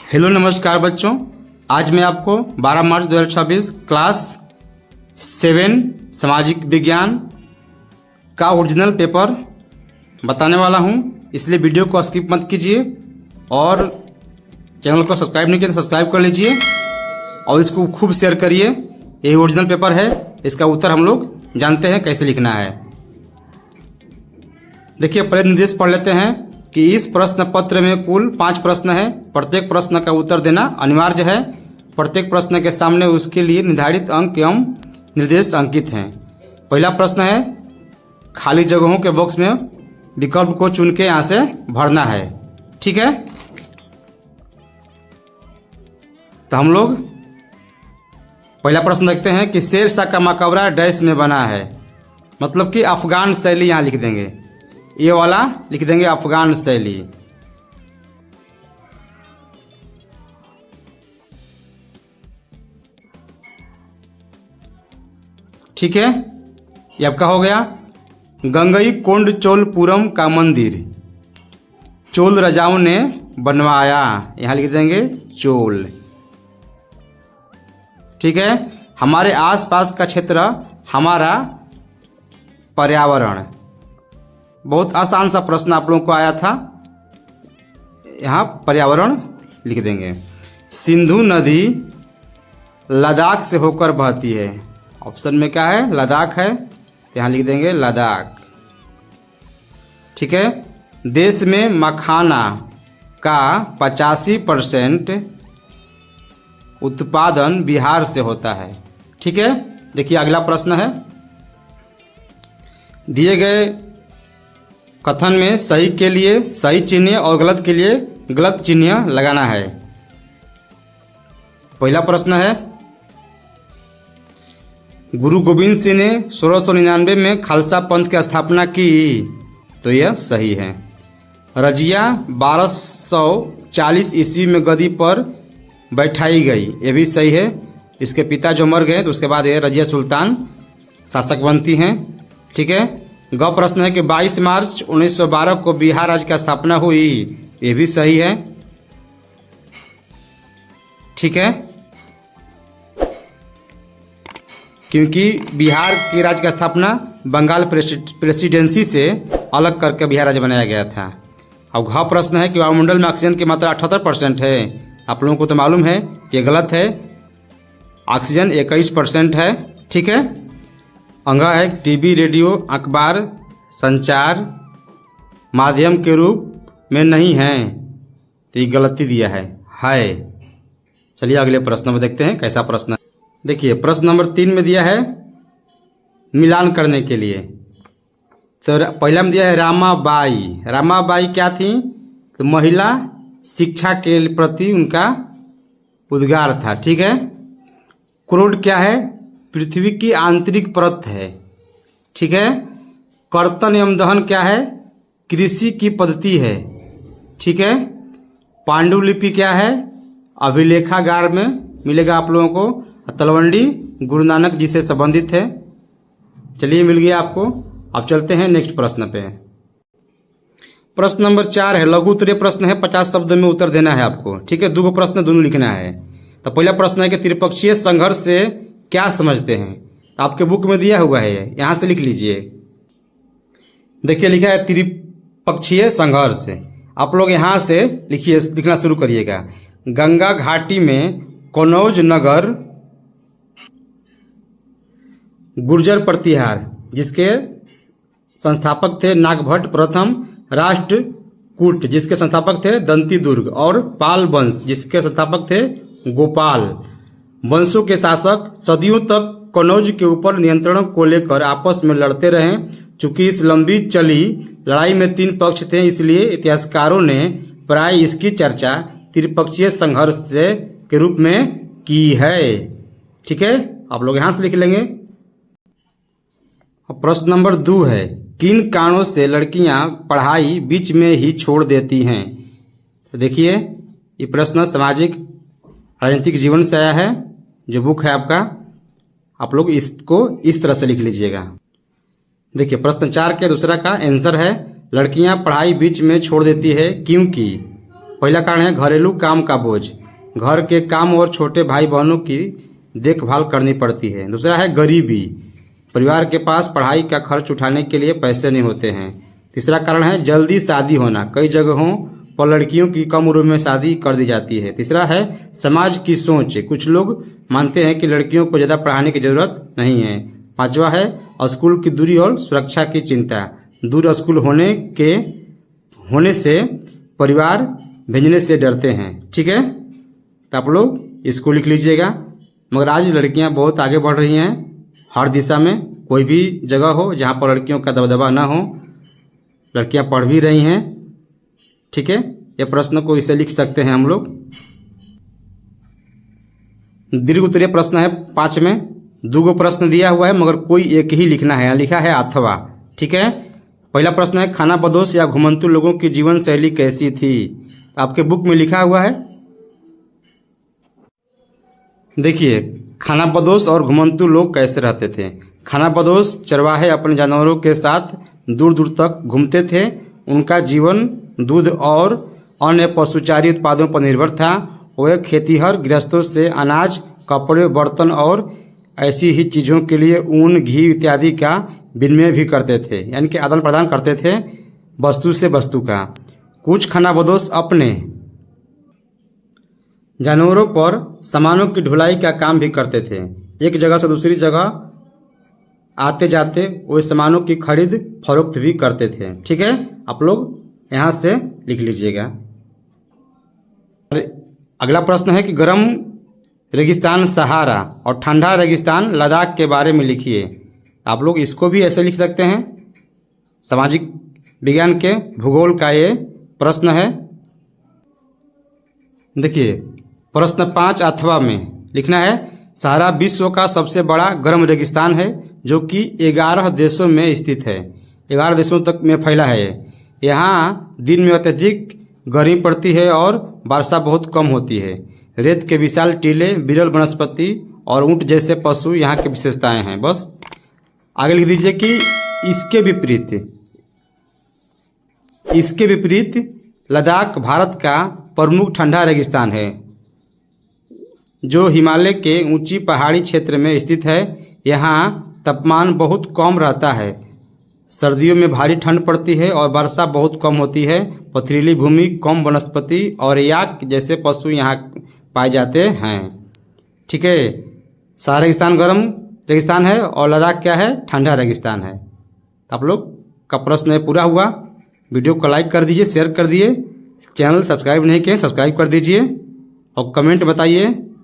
Hello नमस्कार बच्चों, आज मैं आपको 12 मार्च 2026 क्लास 7 सामाजिक विज्ञान का ओरिजिनल पेपर बताने वाला हूं। इसलिए वीडियो को स्किप मत कीजिए और चैनल को सब्सक्राइब नहीं किया तो सब्सक्राइब कर लीजिए और इसको खूब शेयर करिए। यही ओरिजिनल पेपर है, इसका उत्तर हम लोग जानते हैं कैसे लिखना है। देखिए, पहले निर्देश पढ़ लेते हैं कि इस प्रश्न पत्र में कुल 5 प्रश्न हैं। प्रत्येक प्रश्न का उत्तर देना अनिवार्य है। प्रत्येक प्रश्न के सामने उसके लिए निर्धारित अंक एवं निर्देश अंकित हैं। पहला प्रश्न है, खाली जगहों के बॉक्स में विकल्प को चुन के यहाँ से भरना है। ठीक है, तो हम लोग पहला प्रश्न देखते हैं कि शेरशाह का मकबरा डैश में बना है। मतलब कि अफगान शैली यहाँ लिख देंगे, ये वाला लिख देंगे अफगान शैली। ठीक है, ये आपका हो गया। गंगई कोंड चोलपुरम का मंदिर चोल राजाओं ने बनवाया, यहां लिख देंगे चोल। ठीक है, हमारे आसपास का क्षेत्र हमारा पर्यावरण। बहुत आसान सा प्रश्न आप लोगों को आया था, यहाँ पर्यावरण लिख देंगे। सिंधु नदी लद्दाख से होकर बहती है। ऑप्शन में क्या है? लद्दाख है, तो यहाँ लिख देंगे लद्दाख। ठीक है, देश में मखाना का 85% उत्पादन बिहार से होता है। ठीक है, देखिए अगला प्रश्न है, दिए गए कथन में सही के लिए सही चिन्ह और गलत के लिए गलत चिन्ह लगाना है। पहला प्रश्न है, गुरु गोविंद सिंह ने 1699 में खालसा पंथ की स्थापना की, तो यह सही है। रजिया 1240 ईस्वी में गद्दी पर बैठाई गई, यह भी सही है। इसके पिता जो मर गए तो उसके बाद ये रजिया सुल्तान शासक बनती हैं। ठीक है, ग प्रश्न है कि 22 मार्च 1912 को बिहार राज्य की स्थापना हुई, ये भी सही है। ठीक है, क्योंकि बिहार के राज्य की स्थापना बंगाल प्रेसिडेंसी से अलग करके बिहार राज्य बनाया गया था। अब घ प्रश्न है कि वायुमंडल में ऑक्सीजन की मात्रा 78% है। आप लोगों को तो मालूम है कि गलत है, ऑक्सीजन 21% है। ठीक है, अंगा है टीवी, रेडियो, अखबार संचार माध्यम के रूप में नहीं है, तो ये गलती दिया है। चलिए अगले प्रश्न में देखते हैं कैसा प्रश्न है। देखिए प्रश्न नंबर 3 में दिया है मिलान करने के लिए। तो पहला में दिया है रामाबाई। रामाबाई क्या थी? तो महिला शिक्षा के प्रति उनका उद्गार था। ठीक है, क्रोड क्या है? पृथ्वी की आंतरिक परत है। ठीक है, कर्तन एवं दहन क्या है? कृषि की पद्धति है। ठीक है, पांडुलिपि क्या है? अभिलेखागार में मिलेगा आप लोगों को। तलवंडी गुरु नानक जी से संबंधित है। चलिए मिल गया आपको। अब चलते हैं नेक्स्ट प्रश्न पे। प्रश्न नंबर 4 है, लघु उत्तरीय प्रश्न है, 50 शब्दों में उत्तर देना है आपको। ठीक है, 2 प्रश्न दोनों लिखना है। तो पहला प्रश्न है कि त्रिपक्षीय संघर्ष से क्या समझते हैं? तो आपके बुक में दिया हुआ है, यहां से लिख लीजिए। देखिए लिखा है त्रिपक्षीय संघर्ष। आप लोग यहां से लिखिए, लिखना शुरू करिएगा। गंगा घाटी में कनौज नगर गुर्जर प्रतिहार, जिसके संस्थापक थे नागभट्ट प्रथम, राष्ट्रकूट जिसके संस्थापक थे दंती दुर्ग, और पाल वंश जिसके संस्थापक थे गोपाल। वंशों के शासक सदियों तक कनौज के ऊपर नियंत्रण को लेकर आपस में लड़ते रहे। चूंकि इस लंबी चली लड़ाई में 3 पक्ष थे, इसलिए इतिहासकारों ने प्राय इसकी चर्चा त्रिपक्षीय संघर्ष से के रूप में की है। ठीक है, आप लोग यहां से लिख लेंगे। अब प्रश्न नंबर 2 है, किन कारणों से लड़कियां पढ़ाई बीच में ही छोड़ देती हैं? तो देखिए ये प्रश्न सामाजिक राजनीतिक जीवन से आया है, जो बुक है आपका। आप लोग इसको इस तरह से लिख लीजिएगा। देखिए प्रश्न 4 के दूसरा का आंसर है, लड़कियां पढ़ाई बीच में छोड़ देती है क्योंकि पहला कारण है घरेलू काम का बोझ, घर के काम और छोटे भाई बहनों की देखभाल करनी पड़ती है। दूसरा है गरीबी, परिवार के पास पढ़ाई का खर्च उठाने के लिए पैसे नहीं होते हैं। तीसरा कारण है जल्दी शादी होना, कई जगहों पर लड़कियों की कम उम्र में शादी कर दी जाती है। तीसरा है समाज की सोच, कुछ लोग मानते हैं कि लड़कियों को ज़्यादा पढ़ाने की जरूरत नहीं है। पांचवा है स्कूल की दूरी और सुरक्षा की चिंता, दूर स्कूल होने से परिवार भेजने से डरते हैं। ठीक है, तो आप लोग इसको लिख लीजिएगा। मगर आज लड़कियां बहुत आगे बढ़ रही हैं हर दिशा में, कोई भी जगह हो जहां पर लड़कियों का दबदबा ना हो, लड़कियां पढ़ भी रही हैं। ठीक है, ये प्रश्न को इसे लिख सकते हैं हम लोग। दीर्घ उत्तरीय प्रश्न है 5 में, 2 प्रश्न दिया हुआ है मगर कोई एक ही लिखना है, लिखा है अथवा। ठीक है, पहला प्रश्न है खानाबदोश या घुमंतु लोगों की जीवन शैली कैसी थी। आपके बुक में लिखा हुआ है, देखिए खानाबदोश और घुमंतु लोग कैसे रहते थे। खानाबदोश चरवाहे अपने जानवरों के साथ दूर दूर तक घूमते थे। उनका जीवन दूध और अन्य पशुचारी उत्पादों पर निर्भर था। वे खेतीहर गृहस्थों से अनाज, कपड़े, बर्तन और ऐसी ही चीज़ों के लिए ऊन, घी इत्यादि का विनिमय भी करते थे, यानी कि आदान प्रदान करते थे वस्तु से वस्तु का। कुछ खानाबदोश अपने जानवरों पर सामानों की ढुलाई का काम भी करते थे। एक जगह से दूसरी जगह आते जाते वे सामानों की खरीद फरोख्त भी करते थे। ठीक है, आप लोग यहाँ से लिख लीजिएगा। अगला प्रश्न है कि गर्म रेगिस्तान सहारा और ठंडा रेगिस्तान लद्दाख के बारे में लिखिए। आप लोग इसको भी ऐसे लिख सकते हैं। सामाजिक विज्ञान के भूगोल का ये प्रश्न है। देखिए प्रश्न 5 अथवा में लिखना है सहारा विश्व का सबसे बड़ा गर्म रेगिस्तान है जो कि 11 देशों में स्थित है। 11 देशों तक में फैला है। यहाँ दिन में अत्यधिक गर्मी पड़ती है और वर्षा बहुत कम होती है। रेत के विशाल टीले, विरल वनस्पति और ऊंट जैसे पशु यहाँ की विशेषताएं हैं। बस आगे लिख दीजिए कि इसके विपरीत लद्दाख भारत का प्रमुख ठंडा रेगिस्तान है जो हिमालय के ऊंची पहाड़ी क्षेत्र में स्थित है। यहाँ तापमान बहुत कम रहता है, सर्दियों में भारी ठंड पड़ती है और वर्षा बहुत कम होती है। पथरीली भूमि, कम वनस्पति और याक जैसे पशु यहाँ पाए जाते हैं। ठीक है, सहारा रेगिस्तान गर्म रेगिस्तान है और लद्दाख क्या है, ठंडा रेगिस्तान है। तो आप लोग का प्रश्न पूरा हुआ। वीडियो को लाइक कर दीजिए, शेयर कर दिए, चैनल सब्सक्राइब नहीं किए सब्सक्राइब कर दीजिए और कमेंट बताइए